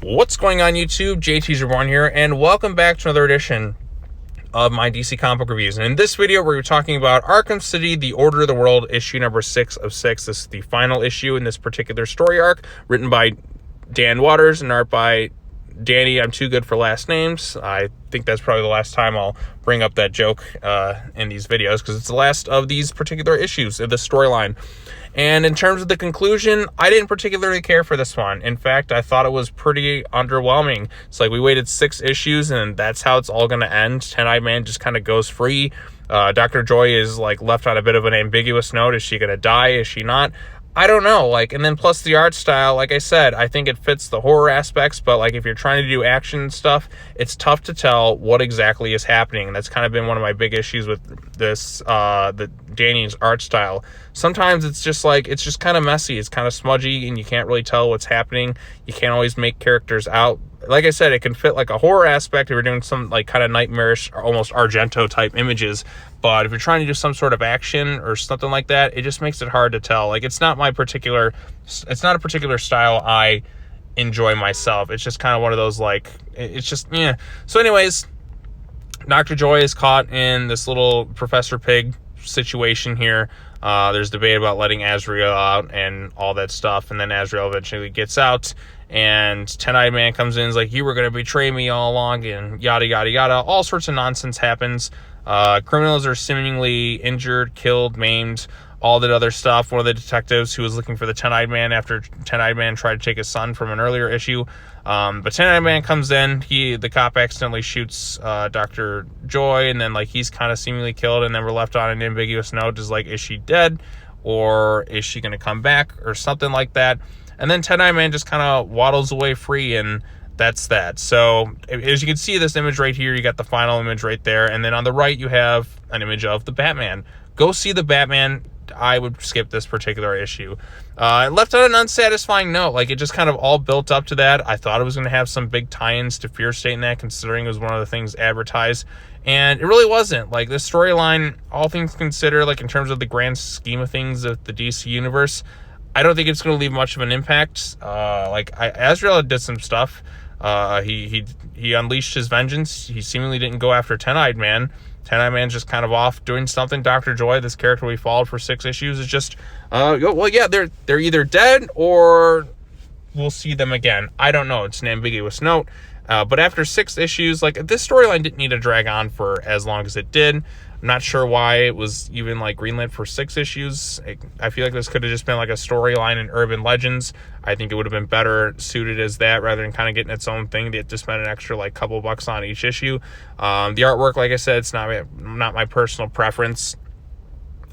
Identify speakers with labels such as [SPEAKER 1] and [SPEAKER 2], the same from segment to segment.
[SPEAKER 1] What's going on YouTube? JT's Reborn here, and welcome back to another edition of my DC comic book reviews. And in this video, we're talking about Arkham City, The Order of the World, issue number 6 of 6. This is the final issue in this particular story arc, written by Dan Waters and art by Danny. I'm too good for last names. I think that's probably the last time I'll bring up that joke in these videos, because it's the last of these particular issues of the storyline. And in terms of the conclusion, I didn't particularly care for this one. In fact, I thought it was pretty underwhelming. It's like we waited 6 issues and that's how it's all going to end. Ten-Eyed Man just kind of goes free. Dr. Joy is like left on a bit of an ambiguous note. Is she going to die? Is she not? I don't know. And then plus the art style, like I said, I think it fits the horror aspects, but if you're trying to do action stuff, it's tough to tell what exactly is happening. And that's kind of been one of my big issues with this, the Danny's art style. Sometimes it's just kind of messy. It's kind of smudgy and you can't really tell what's happening. You can't always make characters out. Like I said, it can fit a horror aspect if you're doing some kind of nightmarish or almost Argento type images. But if you're trying to do some sort of action or something like that, it just makes it hard to tell. It's not a particular style I enjoy myself. It's just kind of one of those it's just, yeah. So anyways, Dr. Joy is caught in this little Professor Pig situation here. There's debate about letting Azrael out and all that stuff, and then Azrael eventually gets out, and Ten-Eyed Man comes in and is like, you were going to betray me all along, and yada yada yada. All sorts of nonsense happens. Criminals are seemingly injured, killed, maimed, all that other stuff. One of the detectives who was looking for the Ten-Eyed Man after Ten-Eyed Man tried to take his son from an earlier issue. But Ten-Eyed Man comes in, the cop accidentally shoots Dr. Joy, and then he's kind of seemingly killed, and then we're left on an ambiguous note, is she dead, or is she going to come back, or something like that. And then Ten-Eyed Man just kind of waddles away free, and that's that. So as you can see this image right here, you got the final image right there, and then on the right you have an image of the Batman. Go see the Batman. I would skip this particular issue. It left on an unsatisfying note. It just kind of all built up to that. I thought it was going to have some big tie-ins to Fear State in that, considering it was one of the things advertised, and it really wasn't. This storyline, all things considered, in terms of the grand scheme of things of the DC universe, I don't think it's going to leave much of an impact. Azrael did some stuff. He unleashed his vengeance. He seemingly didn't go after Ten-Eyed Man. Ten-Eyed Man's just kind of off doing something. Dr. Joy, this character we followed for 6 issues, is just, they're either dead or we'll see them again. I don't know. It's an ambiguous note. But after 6 issues, this storyline didn't need to drag on for as long as it did. I'm not sure why it was even greenlit for 6 issues. I feel like this could have just been a storyline in Urban Legends. I think it would have been better suited as that rather than kind of getting its own thing. They had to spend an extra couple bucks on each issue. The artwork, like I said, it's not my personal preference.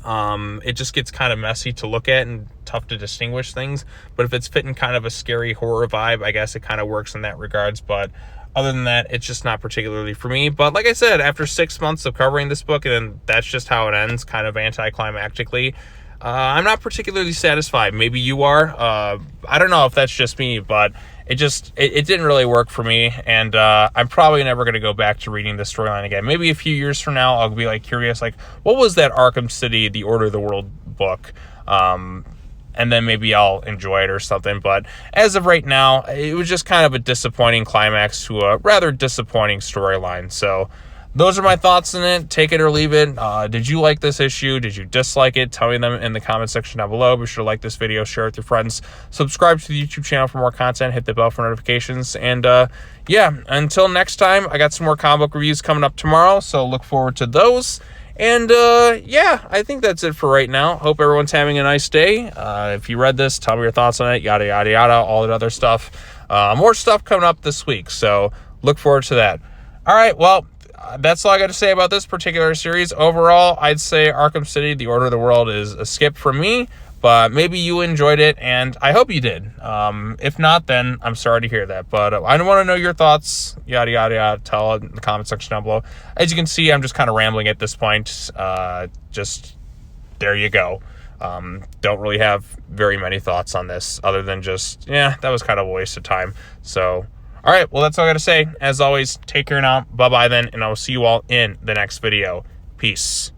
[SPEAKER 1] It just gets kind of messy to look at and tough to distinguish things. But if it's fitting kind of a scary horror vibe, I guess it kind of works in that regards. But other than that, it's just not particularly for me. But like I said, after 6 months of covering this book, and then that's just how it ends, kind of anticlimactically, I'm not particularly satisfied. Maybe you are. I don't know if that's just me, but it didn't really work for me. And I'm probably never going to go back to reading this storyline again. Maybe a few years from now, I'll be curious, what was that Arkham City, The Order of the World book? And then maybe I'll enjoy it or something. But as of right now, it was just kind of a disappointing climax to a rather disappointing storyline. So those are my thoughts on it. Take it or leave it. Did you like this issue? Did you dislike it? Tell me them in the comment section down below. Be sure to like this video, share it with your friends, subscribe to the YouTube channel for more content, hit the bell for notifications. And yeah, until next time, I got some more comic book reviews coming up tomorrow, so look forward to those. And yeah, I think that's it for right now. Hope everyone's having a nice day. If you read this, tell me your thoughts on it, yada yada yada, all that other stuff. More stuff coming up this week, so look forward to that. All right, well, that's all I got to say about this particular series. Overall, I'd say Arkham City, The Order of the World is a skip for me, but maybe you enjoyed it, and I hope you did. If not, then I'm sorry to hear that. But I want to know your thoughts, yada, yada, yada. Tell it in the comment section down below. As you can see, I'm just kind of rambling at this point. Just there you go. Don't really have very many thoughts on this other than just, yeah, that was kind of a waste of time. So, all right, well, that's all I got to say. As always, take care now. Bye-bye then, and I will see you all in the next video. Peace.